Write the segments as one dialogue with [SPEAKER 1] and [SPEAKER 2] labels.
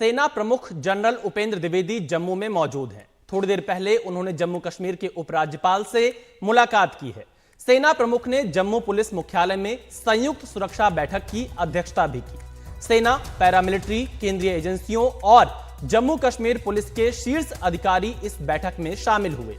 [SPEAKER 1] सेना प्रमुख जनरल उपेंद्र द्विवेदी जम्मू में मौजूद हैं। थोड़ी देर पहले उन्होंने जम्मू कश्मीर के उपराज्यपाल से मुलाकात की है। सेना प्रमुख ने जम्मू पुलिस मुख्यालय में संयुक्त सुरक्षा बैठक की अध्यक्षता भी की। सेना, पैरामिलिट्री, केंद्रीय एजेंसियों और जम्मू कश्मीर पुलिस के शीर्ष अधिकारी इस बैठक में शामिल हुए।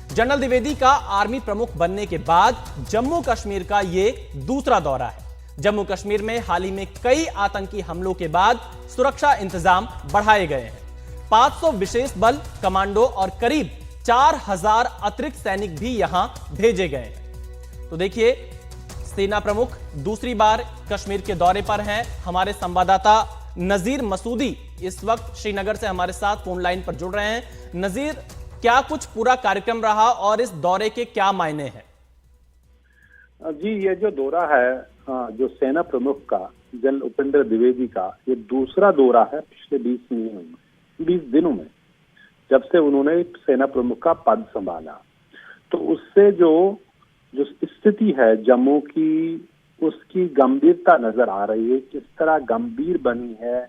[SPEAKER 1] जनरल द्विवेदी का आर्मी प्रमुख बनने के बाद जम्मू कश्मीर का यह दूसरा दौरा है। जम्मू कश्मीर में हाल ही में कई आतंकी हमलों के बाद सुरक्षा इंतजाम बढ़ाए गए हैं। 500 विशेष बल, कमांडो और करीब 4000 अतिरिक्त सैनिक भी यहां भेजे गए हैं। तो देखिए, सेना प्रमुख दूसरी बार कश्मीर के दौरे पर हैं। हमारे संवाददाता नजीर मसूदी इस वक्त श्रीनगर से हमारे साथ फोन लाइन पर जुड़ रहे हैं। नजीर, क्या कुछ पूरा कार्यक्रम रहा और इस दौरे के क्या मायने हैं?
[SPEAKER 2] जी, ये जो दौरा है, जो सेना प्रमुख का जनरल उपेंद्र द्विवेदी का, ये दूसरा दौरा है पिछले 20 दिनों में, जब से उन्होंने सेना प्रमुख का पद संभाला। तो उससे जो स्थिति है जम्मू की, उसकी गंभीरता नजर आ रही है। किस तरह गंभीर बनी है,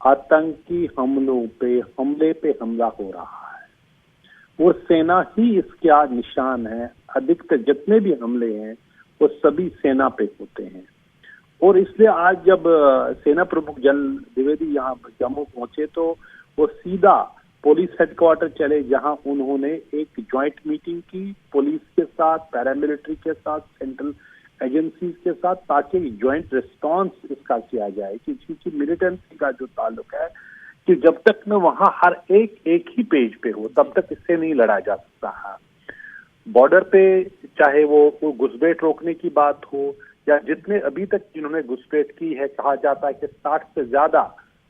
[SPEAKER 2] आतंकी हमले पे हमला हो रहा है और सेना ही इसका निशान है। अधिकतर जितने भी हमले हैं वो सभी सेना पे होते हैं। और इसलिए आज जब सेना प्रमुख जनरल द्विवेदी यहाँ जम्मू पहुंचे तो वो सीधा पुलिस हेडक्वार्टर चले, जहां उन्होंने एक ज्वाइंट मीटिंग की पुलिस के साथ, पैरामिलिट्री के साथ, सेंट्रल एजेंसीज के साथ, ताकि ज्वाइंट रिस्पांस इसका किया जाए। क्योंकि मिलिटेंसी का जो ताल्लुक है कि जब तक न वहां हर एक ही पेज पे हो, तब तक इससे नहीं लड़ा जा सकता है। बॉर्डर पे चाहे वो घुसपैठ रोकने की बात हो या जितने अभी तक जिन्होंने घुसपैठ की है, कहा जाता है कि 60 से ज्यादा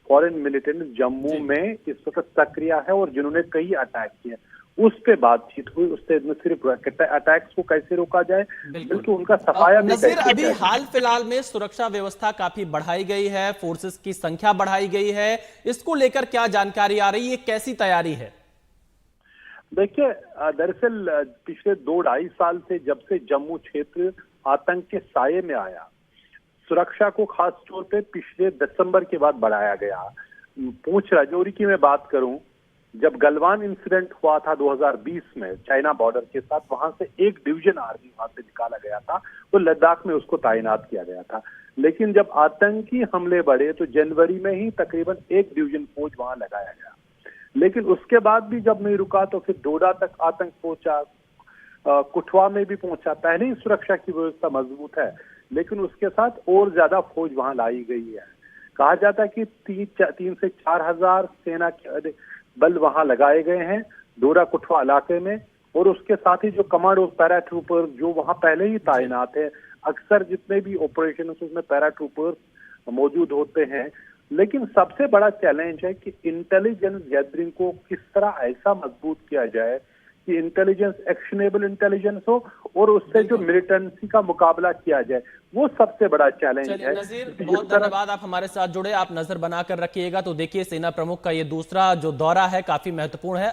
[SPEAKER 2] फॉरेन मिलिटेंट जम्मू में इस वक्त सक्रिय है और जिन्होंने कई अटैक किए, उस पे बातचीत हुई। उससे न सिर्फ अटैक्स को कैसे रोका जाए, बल्कि उनका सफाया भी
[SPEAKER 1] नज़ीर, अभी हाल फिलहाल में सुरक्षा व्यवस्था काफी बढ़ाई गई है, फोर्सेस की संख्या बढ़ाई गई है। इसको लेकर क्या जानकारी आ रही है, कैसी तैयारी है?
[SPEAKER 2] देखिए, दरअसल पिछले 2-2.5 साल से जब से जम्मू क्षेत्र आतंक के साये में आया, सुरक्षा को खास तौर पे पिछले दिसंबर के बाद बढ़ाया गया। पूंछ राजौरी की मैं बात करूं, जब गलवान इंसिडेंट हुआ था 2020 में चाइना बॉर्डर के साथ, वहां से एक डिवीजन आर्मी वहां से निकाला गया था, तो लद्दाख में उसको तैनात किया गया था। लेकिन जब आतंकी हमले बढ़े तो जनवरी में ही तकरीबन एक डिवीजन फौज वहां लगाया गया। लेकिन उसके बाद भी जब नहीं रुका तो फिर डोडा तक आतंक पहुंचा, कुठवा में भी पहुंचा। पहले ही सुरक्षा की व्यवस्था मजबूत है, लेकिन उसके साथ और ज्यादा फौज वहां लाई गई है। कहा जाता है कि 3 से 4 हजार सेना के बल वहां लगाए गए हैं डोडा कुठवा इलाके में। और उसके साथ ही जो कमांडो पैराट्रूपर जो वहां पहले ही तैनात है, अक्सर जितने भी ऑपरेशन उसमें पैराट्रूपर्स मौजूद होते हैं। लेकिन सबसे बड़ा चैलेंज है कि इंटेलिजेंस गैदरिंग को किस तरह ऐसा मजबूत किया जाए कि इंटेलिजेंस एक्शनेबल इंटेलिजेंस हो और उससे जो मिलिटेंसी का मुकाबला किया जाए, वो सबसे बड़ा चैलेंज है।
[SPEAKER 1] नज़ीर, बहुत धन्यवाद, आप हमारे साथ जुड़े। आप नजर बनाकर रखिएगा। तो देखिए, सेना प्रमुख का ये दूसरा जो दौरा है काफी महत्वपूर्ण है।